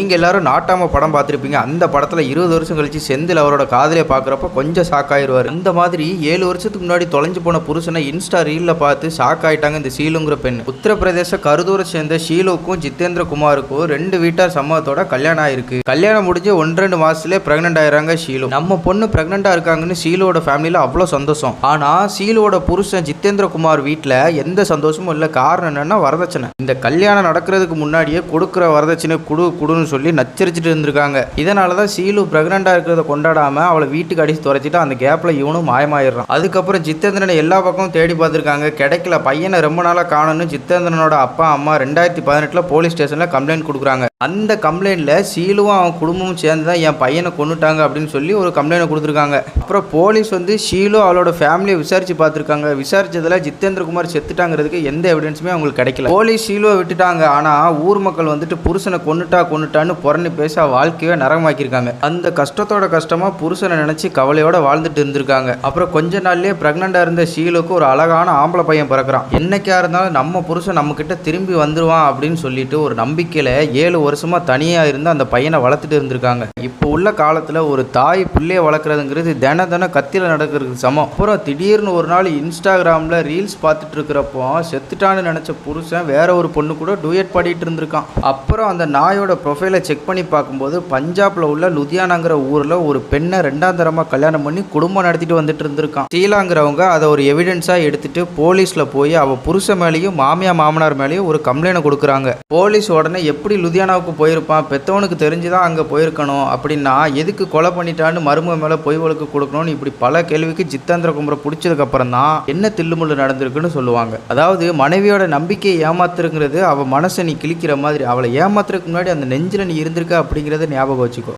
நீங்கள் எல்லாரும் நாட்டாம படம் பார்த்துருப்பீங்க. அந்த படத்தில் 20 வருஷம் கழிச்சு செந்தில் அவரோட காதலியை பார்க்குறப்ப கொஞ்சம் ஷாக் ஆயிடுவார். அந்த மாதிரி 7 வருஷத்துக்கு முன்னாடி தொலைஞ்சு போன புருஷனை இன்ஸ்டா ரீலில் பார்த்து ஷாக் ஆயிட்டாங்க இந்த ஷீலுங்கிற பெண். உத்தரப்பிரதேச கருதூரை சேர்ந்த ஷீலுக்கும் ஜித்தேந்திர குமாருக்கும் 2 வீட்டார் சம்மதத்தோட கல்யாணம் ஆயிருக்கு. கல்யாணம் முடிஞ்சு 1-2 மாசத்துலேயே பிரெக்னென்ட் ஆயிடுறாங்க ஷீலு. நம்ம பொண்ணு பிரெக்னென்ட்டாக இருக்காங்கன்னு ஷீலுவோட ஃபேமிலியில் அவ்வளோ சந்தோஷம். ஆனால் ஷீலுவோட புருஷன் ஜித்தேந்திர குமார் வீட்டில் எந்த சந்தோஷமும் இல்லை. காரணம் என்னன்னா வரதட்சணை. இந்த கல்யாணம் நடக்கிறதுக்கு முன்னாடியே கொடுக்குற வரதட்சணை குடுன்னு சொல்லி நச்சரிச்சுட்டு இருந்திருக்காங்க. இதனால தான் ஷீலு பிரெக்னென்ட்டாக இருக்கிறத கொண்டாடாம அவளை வீட்டுக்கு அடிச்சு துரைச்சிட்டு அந்த கேப்ல இவனும் மாயமாயிடுறான். அதுக்கப்புறம் ஜித்தேந்திரனை எல்லா பக்கமும் தேடி பார்த்துருக்காங்க, கிடைக்கல. பையனை ரொம்ப நாளாக காணும்னு ஜித்தேந்திரனோட அப்பா அம்மா 2018 போலீஸ் ஸ்டேஷனில் கம்ப்ளைண்ட் கொடுக்குறாங்க. அந்த கம்ப்ளைண்ட்ல ஷீலுவும் அவன் குடும்பமும் சேர்ந்து தான் என் பையனை கொண்டுட்டாங்க அப்படின்னு சொல்லி ஒரு கம்ப்ளைண்ட் கொடுத்துருக்காங்க. அப்புறம் போலீஸ் வந்து ஷீலு அவளோட ஃபேமிலியை விசாரிச்சு பார்த்துருக்காங்க. விசாரிச்சதுல ஜித்தேந்திர குமார் செத்துட்டாங்கிறதுக்கு எந்த எவிடன்ஸுமே அவங்களுக்கு கிடைக்கல. போலீஸ் ஷீலுவை விட்டுட்டாங்க. ஆனால் ஊர் மக்கள் வந்துட்டு புருஷனை கொண்டுட்டான்னு புறணி பேச வாழ்க்கையை நரகமாக்கியிருக்காங்க. அந்த கஷ்டத்தோட கஷ்டமா புருஷனை நினைச்சு கவலையோட வாழ்ந்துட்டு இருந்திருக்காங்க. அப்புறம் கொஞ்ச நாள்லயே பிரெக்னெண்டா இருந்த ஷீலுக்கு ஒரு அழகான ஆம்பளை பையன் பிறக்கிறான். என்னைக்கா இருந்தாலும் நம்ம புருஷன் நம்ம கிட்ட திரும்பி வந்துருவான் அப்படின்னு சொல்லிட்டு ஒரு நம்பிக்கையில 7 வருஷமா தனியா இருந்து அந்த பையனை வளர்த்துட்டு இருந்திருக்காங்க. இப்போ உள்ள காலத்துல ஒரு தாய் பிள்ளைய வளர்க்குறதுங்கிறது தின கத்தியில நடக்கிறதுக்கு சமம். அப்புறம் திடீர்னு ஒரு நாள் இன்ஸ்டாகிராம்ல ரீல்ஸ் பார்த்துட்டு இருக்கிறப்போ செத்துட்டான்னு நினைச்ச புருஷன் வேற ஒரு பொண்ணு கூட டூயட் பாடிட்டு இருந்திருக்கான். அப்புறம் அந்த நாயோட ப்ரொஃபைலை செக் பண்ணி பார்க்கும்போது பஞ்சாப்ல உள்ள லுதியானாங்கிற ஊர்ல ஒரு பெண்ணை 2ஆம் தரமா கல்யாணம் பண்ணி குடும்பம் நடத்திட்டு வந்துட்டு இருந்திருக்கான். ஷீலாங்கிறவங்க அதை ஒரு எவிடன்ஸா எடுத்துட்டு போலீஸ்ல போய் அவ புருஷன் மேலேயும் மாமனார் மேலேயும் ஒரு கம்ப்ளைண்ட் கொடுக்குறாங்க. போலீஸ் உடனே எப்படி லுதியானாவுக்கு போயிருப்பான், பெத்தவனுக்கு தெரிஞ்சுதான் அங்க போயிருக்கணும் அப்படின்னா எதுக்கு கொலை பண்ணிட்டான்னு மருமக மேல பொய் வழக்கு கொடுக்கணும்னு இப்படி பல கேள்விக்கு ஜித்தேந்திர குமாரை பிடிச்சதுக்கு அப்புறம் தான் என்ன தில்லுமுள்ளு நடந்திருக்குன்னு சொல்லுவாங்க. அதாவது மனைவியோட நம்பிக்கையை ஏமாத்துறங்கிறது அவ மனசை நீ கிழிக்கிற மாதிரி. அவளை ஏமாத்துறதுக்கு முன்னாடி அந்த நெஞ்சில நீ இருந்திருக்க அப்படிங்கிறத ஞாபகம் வச்சுக்கோ.